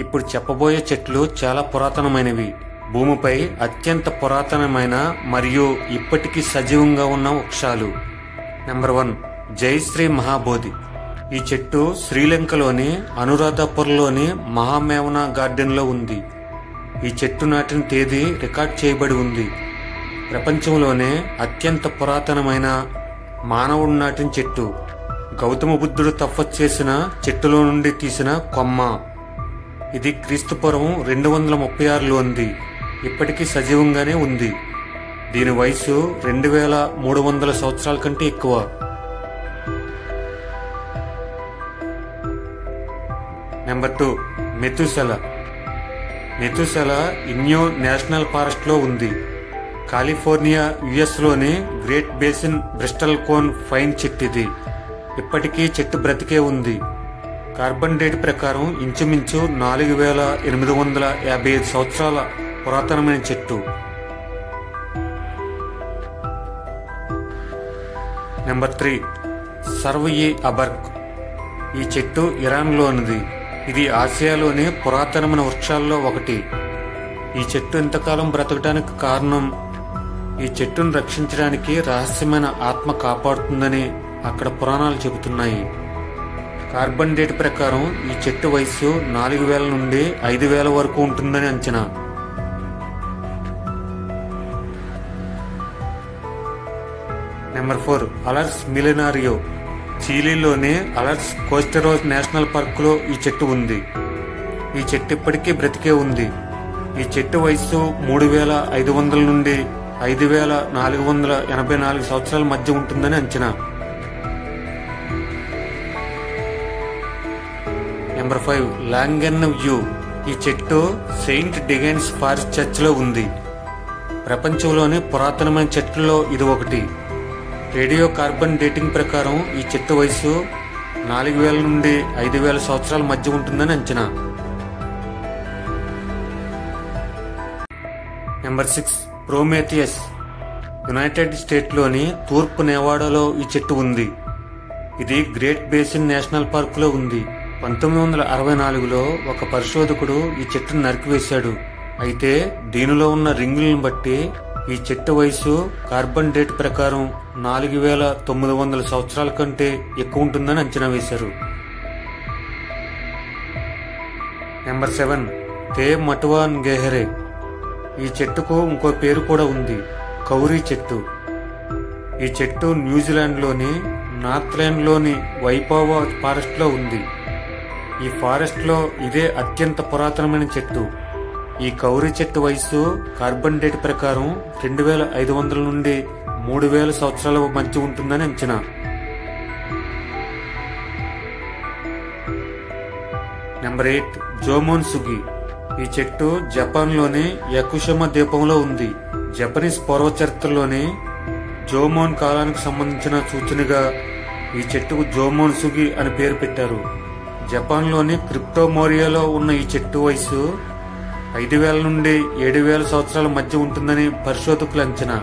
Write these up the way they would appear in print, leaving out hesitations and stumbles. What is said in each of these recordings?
ఇప్పుడు చెప్పబోయే చెట్లు చాలా పురాతనమైనవి. భూమిపై అత్యంత పురాతనమైన మరియు ఇప్పటికీ సజీవంగా ఉన్న వృక్షాలు. నెంబర్ 1, జయశ్రీ మహాబోధి. ఈ చెట్టు శ్రీలంకలోని అనురాధపురంలోని మహామేవన గార్డెన్లో ఉంది. ఈ చెట్టు నాటిన తేదీ రికార్డ్ చేయబడి ఉంది. ప్రపంచంలోనే అత్యంత పురాతనమైన మానవుడు నాటిన చెట్టు. గౌతమ బుద్ధుడు తపస్సు చేసిన చెట్టులో నుండి తీసిన కొమ్మ. ఇది క్రీస్తుపూర్వం 236లో ఉంది. ఇప్పటికీ సజీవంగానే ఉంది. దీని వయసు 2300 సంవత్సరాల కంటే ఎక్కువ. నెంబర్ 2, మెతుసెలా. మెతుసెలా ఇన్యో నేషనల్ ఫారెస్ట్ లో ఉంది. కాలిఫోర్నియా యుఎస్ లోని great basin Bristol cone fine చెట్టు ఇది. ఇప్పటికీ చెట్టు బ్రతికే ఉంది. కార్బన్ డేట్ ప్రకారం ఇంచుమించు 4855 సంవత్సరాల పురాతనమైన చెట్టు. నెంబర్ 3, సర్వ్-ఎ-అబర్క్. ఈ చెట్టు ఇరాన్లోనిది. ఇది ఆసియాలోని పురాతనమైన వృక్షాల్లో ఒకటి. ఈ చెట్టు ఇంతకాలం బ్రతకడానికి కారణం ఈ చెట్టును రక్షించడానికి రహస్యమైన ఆత్మ కాపాడుతుందని అక్కడ పురాణాలు చెబుతున్నాయి. కార్బన్ డేట్ ప్రకారం ఈ చెట్టు వయసు 4000 నుండి 5000 వరకు ఉంటుందని అంచనా. నెంబర్ 4, అలర్స్ మిలెనారియో. చిలీలోని అలర్స్ కోస్టెరోస్ నేషనల్ పార్క్ లో ఈ చెట్టు ఉంది. ఈ చెట్టు ఇప్పటికీ బ్రతికే ఉంది. ఈ చెట్టు వయసు 3500 నుండి 5484 సంవత్సరాల మధ్య ఉంటుందని అంచనా. నెంబర్ 5, లాంగెన్ వ్యూ. ఈ చెట్టు సెయింట్ డిగైన్స్ ఫారెస్ట్ చర్చ్ లో ఉంది. ప్రపంచంలోని పురాతనమైన చెట్లలో ఇది ఒకటి. రేడియో కార్బన్ డేటింగ్ ప్రకారం ఈ చెట్టు వయసు 4000 నుండి 5000 సంవత్సరాల మధ్య ఉంటుందని అంచనా. నెంబర్ 6, ప్రోమేథియస్. యునైటెడ్ స్టేట్లోని తూర్పు నెవాడాలో ఈ చెట్టు ఉంది. ఇది గ్రేట్ బేసిన్ నేషనల్ పార్క్ లో ఉంది. 1964లో ఒక పరిశోధకుడు ఈ చెట్టును నరికివేశాడు. అయితే దీనిలో ఉన్న రింగులను బట్టి ఈ చెట్టు వయసు కార్బన్ డేట్ ప్రకారం 4900 సంవత్సరాల కంటే ఎక్కువ ఉంటుందని అంచనా వేశారు. నెంబర్ 7, తే మటువాన్ గెహెరే. ఈ చెట్టుకు ఇంకో పేరు కూడా ఉంది, కౌరీ చెట్టు. ఈ చెట్టు న్యూజిలాండ్లోని నార్త్లాండ్లోని వైపావా ఫారెస్ట్ లో ఉంది. ఈ ఫారెస్ట్ లో ఇదే అత్యంత పురాతనమైన చెట్టు. ఈ కౌరీ చెట్టు వయసు కార్బన్ డేట్ ప్రకారం 2500 నుండి 3000 సంవత్సరాల మధ్య ఉంటుందని అంచనా. Number 8, Jomon సుగి. ఈ చెట్టు జపాన్లోని యకుషిమా ద్వీపంలో ఉంది. జపనీస్ పూర్వ చరిత్రలోని జోమోన్ కాలానికి సంబంధించిన సూచనగా ఈ చెట్టుకు జోమోన్ సుగి అని పేరు పెట్టారు. జపాన్లోని క్రిప్టోమోరియాలో ఉన్న ఈ చెట్టు వయసు 5000 నుండి 7000 సంవత్సరాల మధ్య ఉంటుందని పరిశోధకుల అంచనా.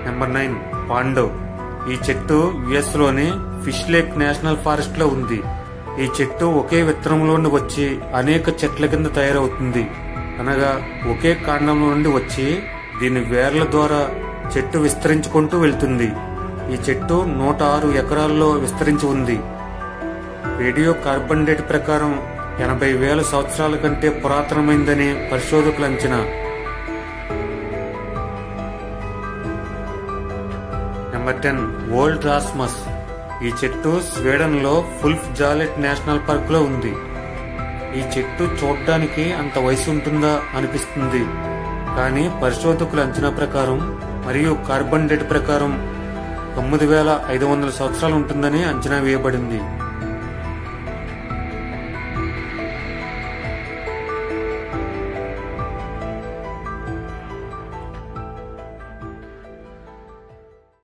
నెంబర్ 9, పాండో. ఈ చెట్టు యుఎస్ లోని ఫిష్ లేక్ నేషనల్ ఫారెస్ట్ లో ఉంది. ఈ చెట్టు ఒకే విత్తనంలో నుండి వచ్చి అనేక చెట్ల కింద తయారవుతుంది. అనగా ఒకే కాండంలో నుండి వచ్చి దీని వేర్ల ద్వారా చెట్టు విస్తరించుకుంటూ వెళ్తుంది. ఈ చెట్టు 106 ఎకరాల్లో విస్తరించి ఉంది. రేడియో కార్బన్ డేట్ ప్రకారం 80,000 సంవత్సరాల కంటే పురాతనమైందని పరిశోధకుల అంచనా. Number 10, old Rasmus. ఈ చెట్టు స్వీడన్ లో ఫుల్ఫ్ జాలెట్ నేషనల్ పార్క్ లో ఉంది. ఈ చెట్టు చూడడానికి అంత వయసు ఉంటుందా అనిపిస్తుంది. కానీ పరిశోధకుల అంచనా ప్రకారం మరియు కార్బన్ డేట్ ప్రకారం 9500 సంవత్సరాలు ఉంటుందని అంచనా వేయబడింది.